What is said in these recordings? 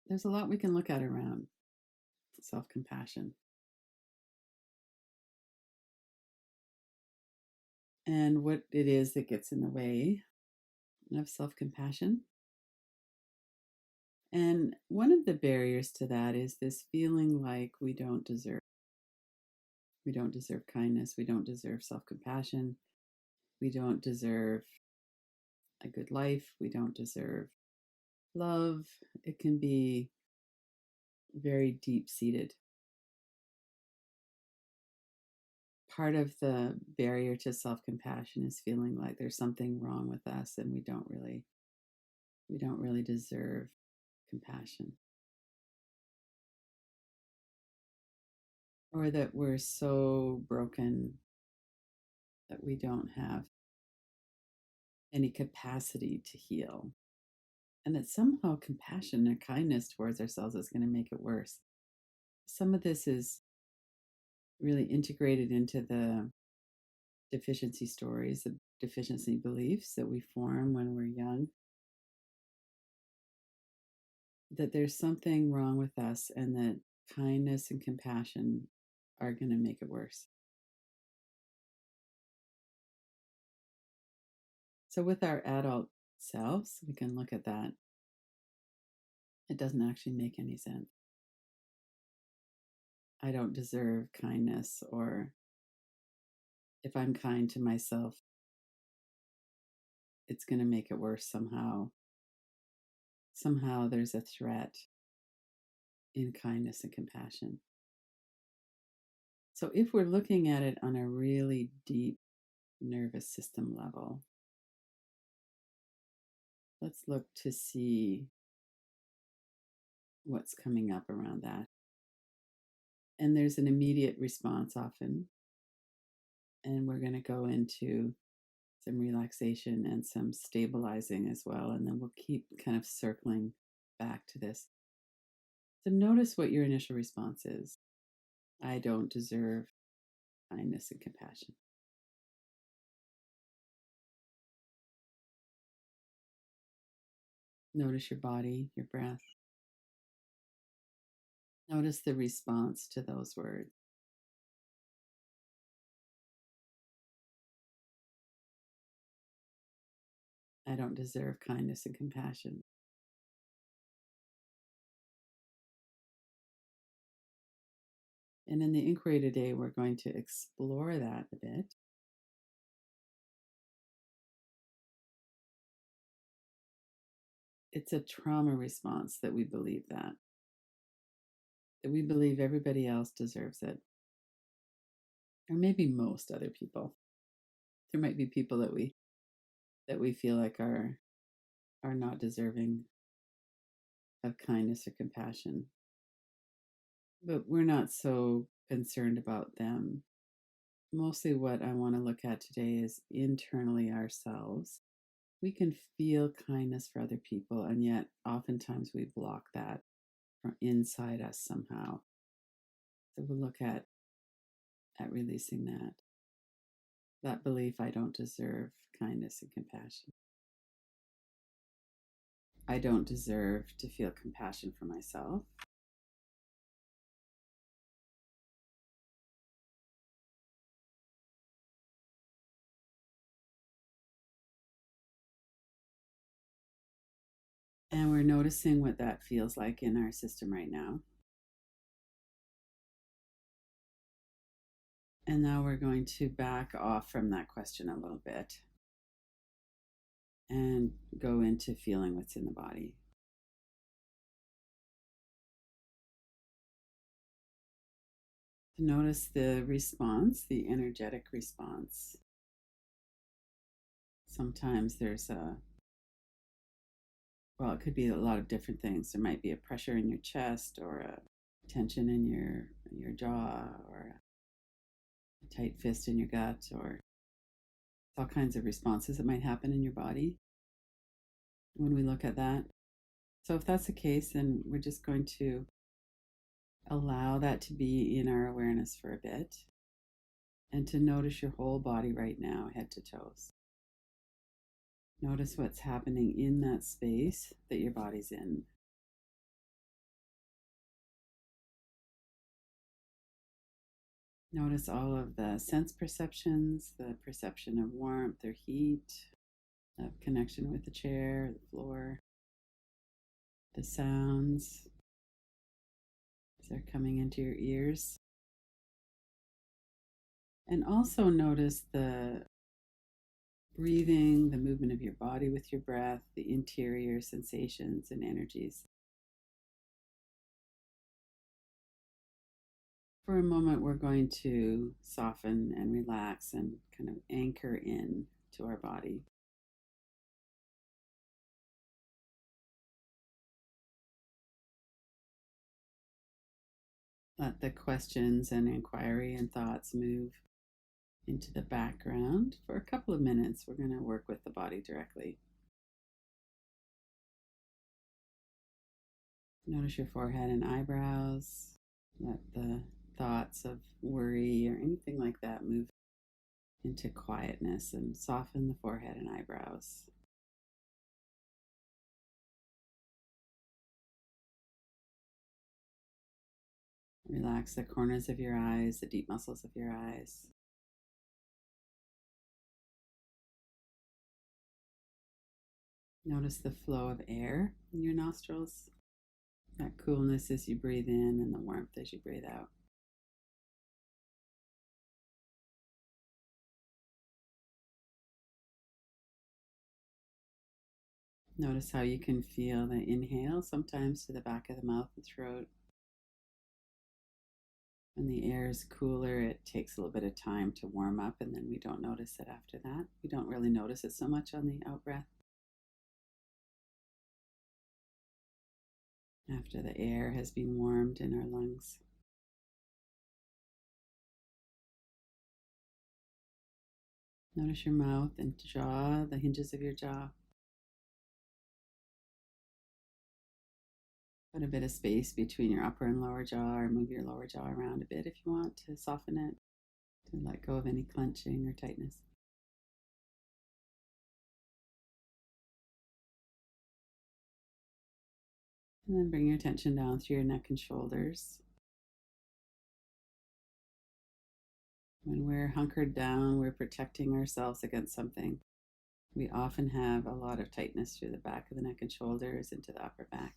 there's a lot we can look at around self-compassion. And what it is that gets in the way of self-compassion. And one of the barriers to that is this feeling like we don't deserve kindness, we don't deserve self-compassion, we don't deserve a good life, we don't deserve love. It can be very deep-seated. Part of the barrier to self-compassion is feeling like there's something wrong with us and we don't really deserve compassion. Or that we're so broken that we don't have any capacity to heal. And that somehow compassion and kindness towards ourselves is going to make it worse. Some of this is really integrated into the deficiency stories, the deficiency beliefs that we form when we're young. That there's something wrong with us and that kindness and compassion are going to make it worse. So with our adult selves, we can look at that. It doesn't actually make any sense. I don't deserve kindness, or if I'm kind to myself, it's going to make it worse somehow. Somehow there's a threat in kindness and compassion. So if we're looking at it on a really deep nervous system level, let's look to see what's coming up around that. And there's an immediate response often. And we're going to go into some relaxation and some stabilizing as well. And then we'll keep kind of circling back to this. So notice what your initial response is. I don't deserve kindness and compassion. Notice your body, your breath. Notice the response to those words. I don't deserve kindness and compassion. And in the inquiry today, we're going to explore that a bit. It's a trauma response that we believe that we believe everybody else deserves it. Or maybe most other people. There might be people that we feel like are not deserving of kindness or compassion. But we're not so concerned about them. Mostly what I want to look at today is internally ourselves. We can feel kindness for other people, and yet oftentimes we block that from inside us somehow. So we'll look at releasing that belief I don't deserve kindness and compassion. I don't deserve to feel compassion for myself. And we're noticing what that feels like in our system right now. And now we're going to back off from that question a little bit and go into feeling what's in the body. Notice the response, the energetic response. Sometimes there's it could be a lot of different things. There might be a pressure in your chest, or a tension in your jaw, or a tight fist in your gut, or all kinds of responses that might happen in your body when we look at that. So if that's the case, then we're just going to allow that to be in our awareness for a bit, and to notice your whole body right now, head to toes. Notice what's happening in that space that your body's in. Notice all of the sense perceptions, the perception of warmth or heat, of connection with the chair, the floor, the sounds as they're coming into your ears. And also notice the breathing, the movement of your body with your breath, the interior sensations and energies. For a moment, we're going to soften and relax and kind of anchor in to our body. Let the questions and inquiry and thoughts move into the background. For a couple of minutes, we're going to work with the body directly. Notice your forehead and eyebrows. Let the thoughts of worry or anything like that move into quietness and soften the forehead and eyebrows. Relax the corners of your eyes, the deep muscles of your eyes. Notice the flow of air in your nostrils, that coolness as you breathe in and the warmth as you breathe out. Notice how you can feel the inhale sometimes to the back of the mouth and throat. When the air is cooler, it takes a little bit of time to warm up, and then we don't notice it after that. We don't really notice it so much on the out breath. After the air has been warmed in our lungs. Notice your mouth and jaw, the hinges of your jaw. Put a bit of space between your upper and lower jaw, or move your lower jaw around a bit if you want to soften it, to let go of any clenching or tightness. And then bring your attention down through your neck and shoulders. When we're hunkered down, we're protecting ourselves against something. We often have a lot of tightness through the back of the neck and shoulders into the upper back.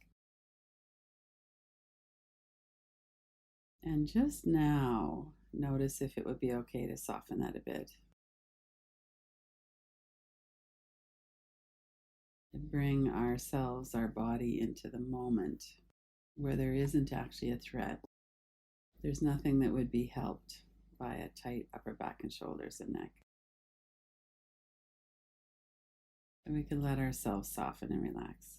And just now, notice if it would be okay to soften that a bit. To bring ourselves, our body, into the moment where there isn't actually a threat. There's nothing that would be helped by a tight upper back and shoulders and neck. And we can let ourselves soften and relax.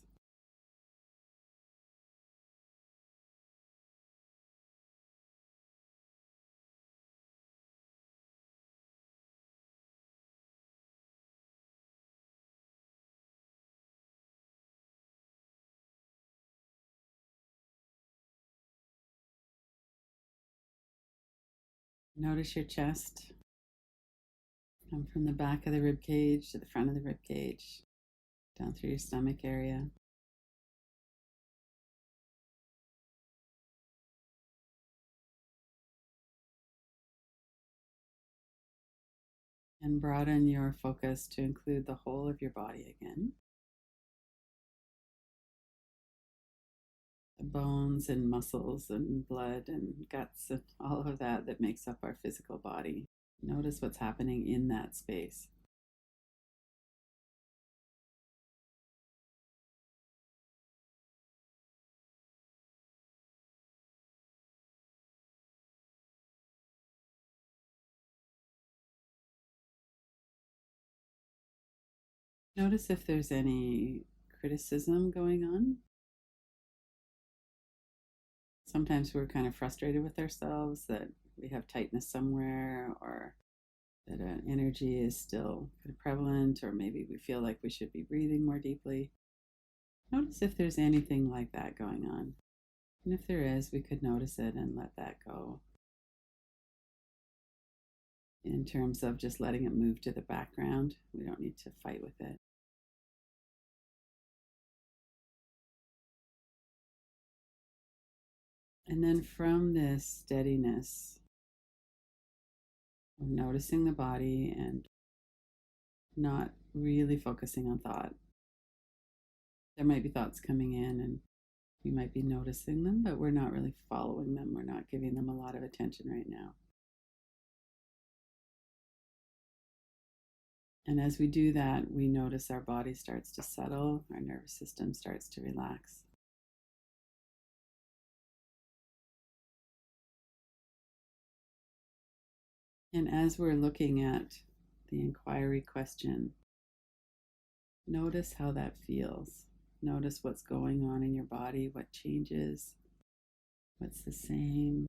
Notice your chest. Come from the back of the rib cage to the front of the rib cage, down through your stomach area. And broaden your focus to include the whole of your body again. The bones and muscles and blood and guts and all of that that makes up our physical body. Notice what's happening in that space. Notice if there's any criticism going on. Sometimes we're kind of frustrated with ourselves that we have tightness somewhere, or that an energy is still kind of prevalent, or maybe we feel like we should be breathing more deeply. Notice if there's anything like that going on. And if there is, we could notice it and let that go. In terms of just letting it move to the background, we don't need to fight with it. And then from this steadiness, of noticing the body and not really focusing on thought. There might be thoughts coming in and we might be noticing them, but we're not really following them. We're not giving them a lot of attention right now. And as we do that, we notice our body starts to settle, our nervous system starts to relax. And as we're looking at the inquiry question, notice how that feels. Notice what's going on in your body, what changes, what's the same.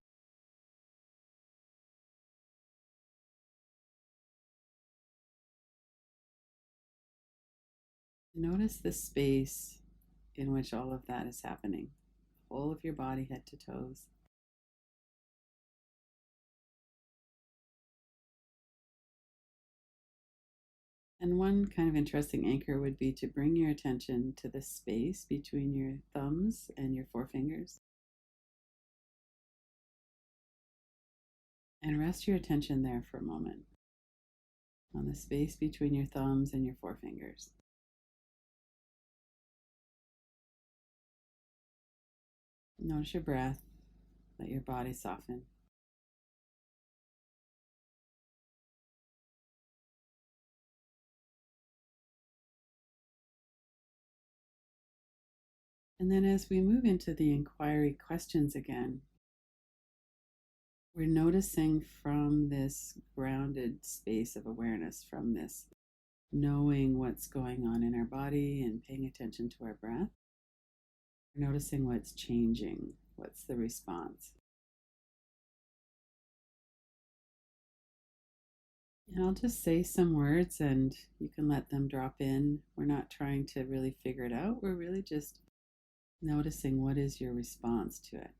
Notice the space in which all of that is happening, whole of your body, head to toes. And one kind of interesting anchor would be to bring your attention to the space between your thumbs and your forefingers. And rest your attention there for a moment, on the space between your thumbs and your forefingers. Notice your breath, let your body soften. And then as we move into the inquiry questions again, we're noticing from this grounded space of awareness, from this knowing what's going on in our body and paying attention to our breath, we're noticing what's changing, what's the response. And I'll just say some words and you can let them drop in. We're not trying to really figure it out. We're really just noticing what is your response to it.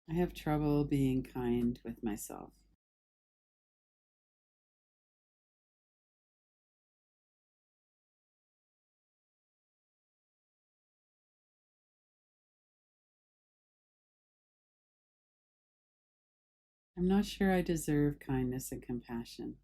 I have trouble being kind with myself. I'm not sure I deserve kindness and compassion.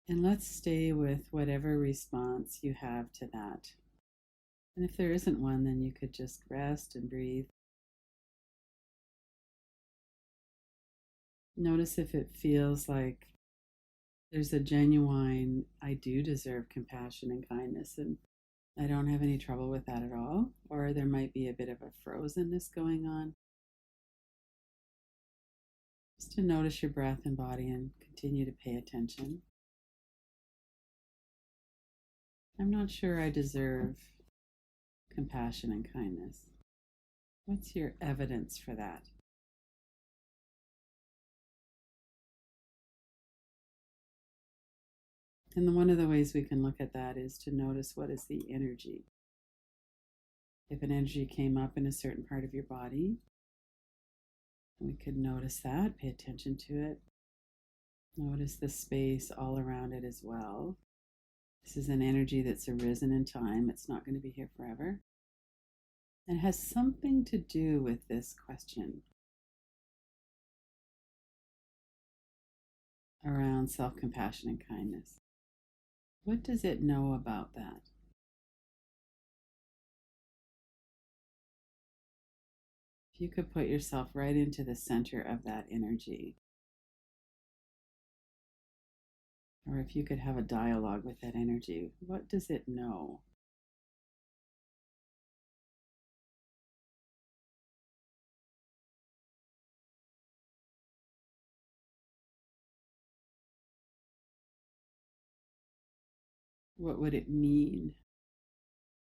And let's stay with whatever response you have to that. And if there isn't one, then you could just rest and breathe. Notice if it feels like there's a genuine, I do deserve compassion and kindness, and I don't have any trouble with that at all. Or there might be a bit of a frozenness going on. Just to notice your breath and body and continue to pay attention. I'm not sure I deserve compassion and kindness. What's your evidence for that? And one of the ways we can look at that is to notice what is the energy. If an energy came up in a certain part of your body, we could notice that, pay attention to it. Notice the space all around it as well. This is an energy that's arisen in time. It's not going to be here forever. And it has something to do with this question around self-compassion and kindness. What does it know about that? If you could put yourself right into the center of that energy, or if you could have a dialogue with that energy, what does it know? What would it mean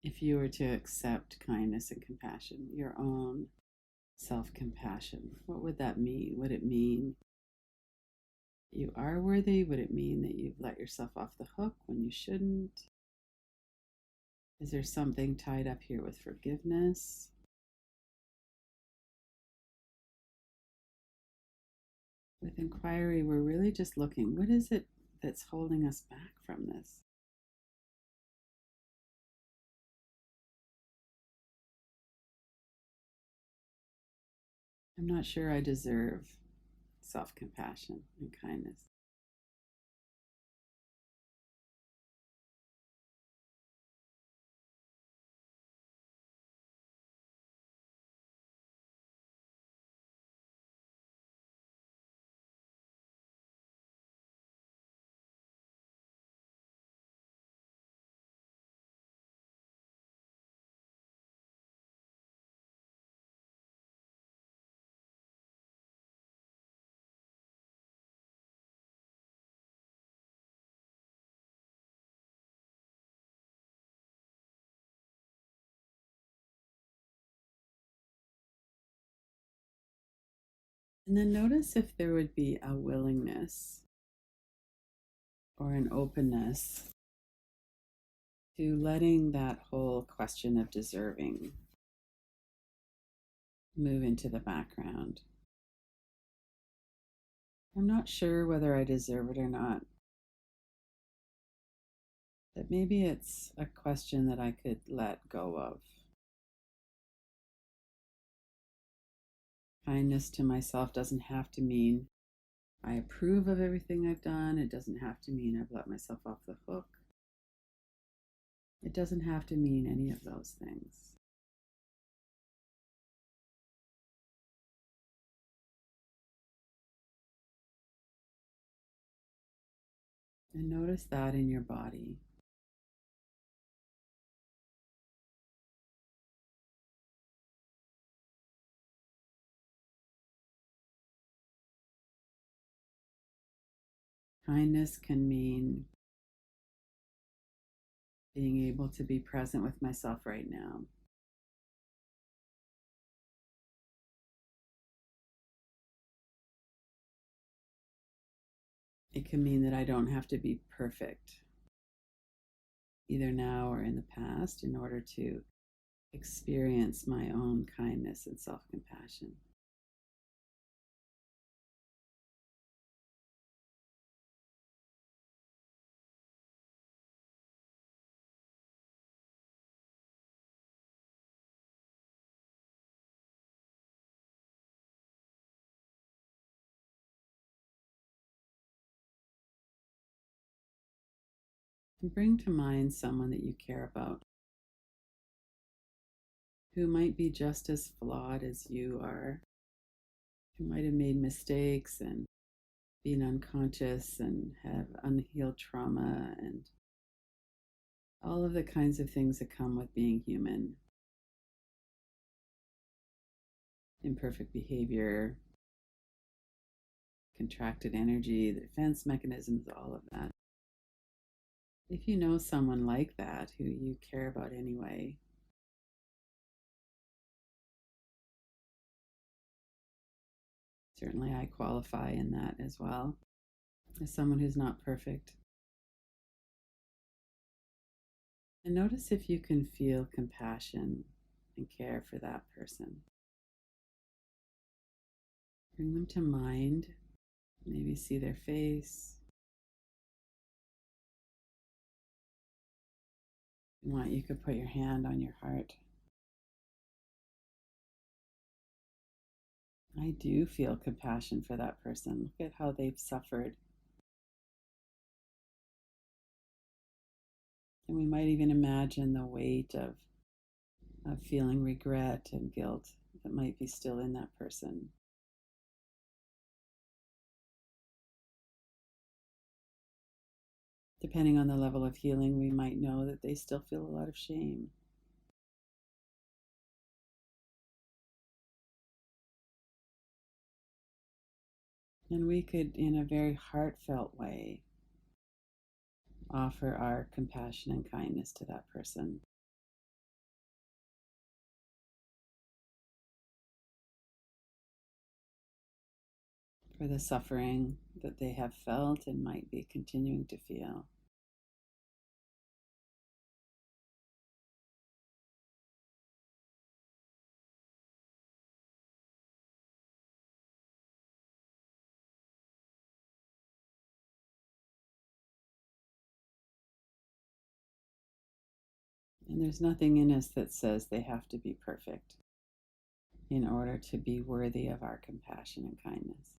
if you were to accept kindness and compassion, your own self-compassion? What would that mean? Would it mean you are worthy? Would it mean that you've let yourself off the hook when you shouldn't? Is there something tied up here with forgiveness? With inquiry, we're really just looking, what is it that's holding us back from this? I'm not sure I deserve self-compassion and kindness. And then notice if there would be a willingness or an openness to letting that whole question of deserving move into the background. I'm not sure whether I deserve it or not, but maybe it's a question that I could let go of. Kindness to myself doesn't have to mean I approve of everything I've done. It doesn't have to mean I've let myself off the hook. It doesn't have to mean any of those things. And notice that in your body. Kindness can mean being able to be present with myself right now. It can mean that I don't have to be perfect, either now or in the past, in order to experience my own kindness and self compassion. And bring to mind someone that you care about who might be just as flawed as you are, who might have made mistakes and been unconscious and have unhealed trauma and all of the kinds of things that come with being human. Imperfect behavior, contracted energy, the defense mechanisms, all of that. If you know someone like that who you care about anyway, certainly I qualify in that as well, as someone who's not perfect. And notice if you can feel compassion and care for that person. Bring them to mind, maybe see their face. If you want, you could put your hand on your heart. I do feel compassion for that person. Look at how they've suffered. And we might even imagine the weight of feeling regret and guilt that might be still in that person. Depending on the level of healing, we might know that they still feel a lot of shame. And we could, in a very heartfelt way, offer our compassion and kindness to that person. For the suffering that they have felt and might be continuing to feel. And there's nothing in us that says they have to be perfect in order to be worthy of our compassion and kindness.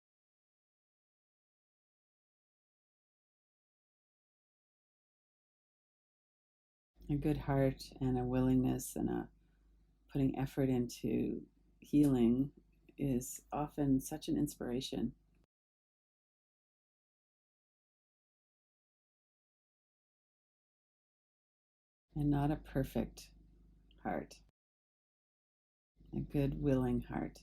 A good heart and a willingness and a putting effort into healing is often such an inspiration. And not a perfect heart, a good, willing heart.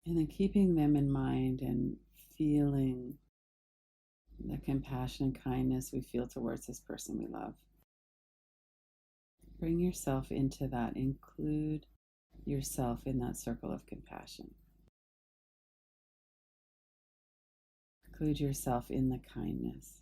And then keeping them in mind and feeling the compassion and kindness we feel towards this person we love. Bring yourself into that. Include yourself in that circle of compassion. Include yourself in the kindness.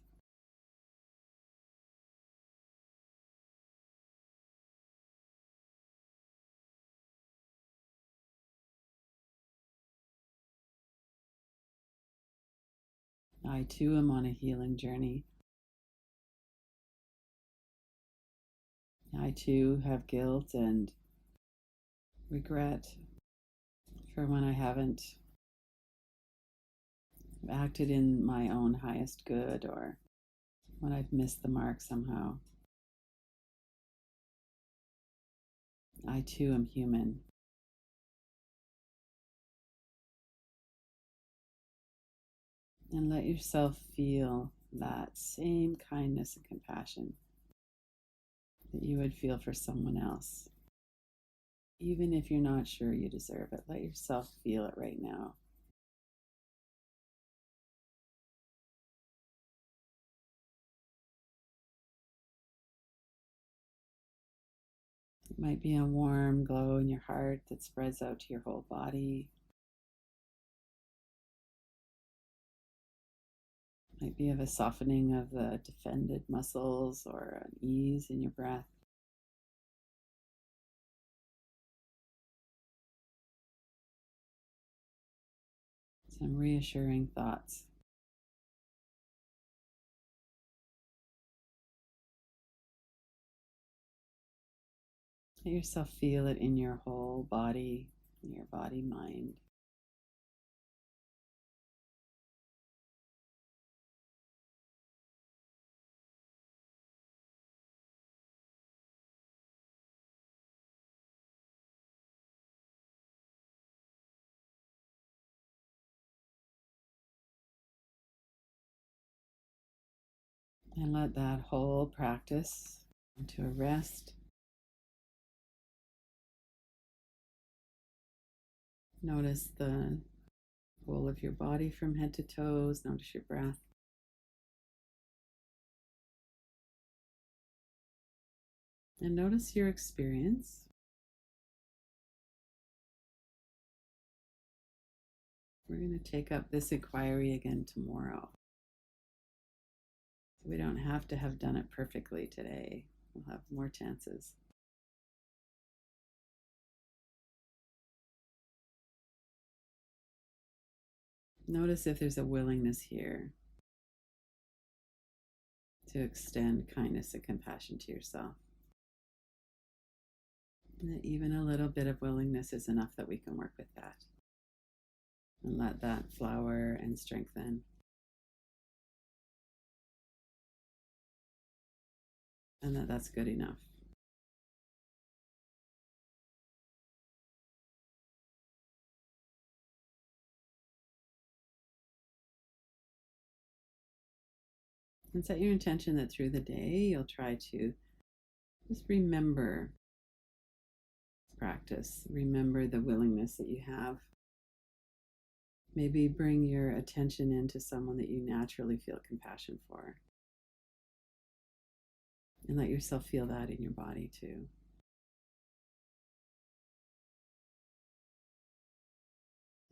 I too am on a healing journey. I too have guilt and regret for when I haven't acted in my own highest good or when I've missed the mark somehow. I too am human. And let yourself feel that same kindness and compassion that you would feel for someone else. Even if you're not sure you deserve it, let yourself feel it right now. It might be a warm glow in your heart that spreads out to your whole body. It might be of a softening of the defended muscles or an ease in your breath. Some reassuring thoughts. Let yourself feel it in your whole body, your body, mind. And let that whole practice come to a rest. Notice the whole of your body from head to toes. Notice your breath. And notice your experience. We're going to take up this inquiry again tomorrow. So we don't have to have done it perfectly today. We'll have more chances. Notice if there's a willingness here to extend kindness and compassion to yourself. And that even a little bit of willingness is enough that we can work with that. And let that flower and strengthen. And that's good enough. And set your intention that through the day you'll try to just remember practice. Remember the willingness that you have. Maybe bring your attention into someone that you naturally feel compassion for. And let yourself feel that in your body too.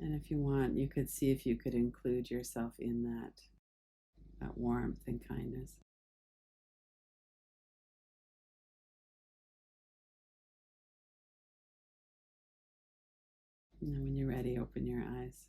And if you want, you could see if you could include yourself in that warmth and kindness. And then when you're ready, open your eyes.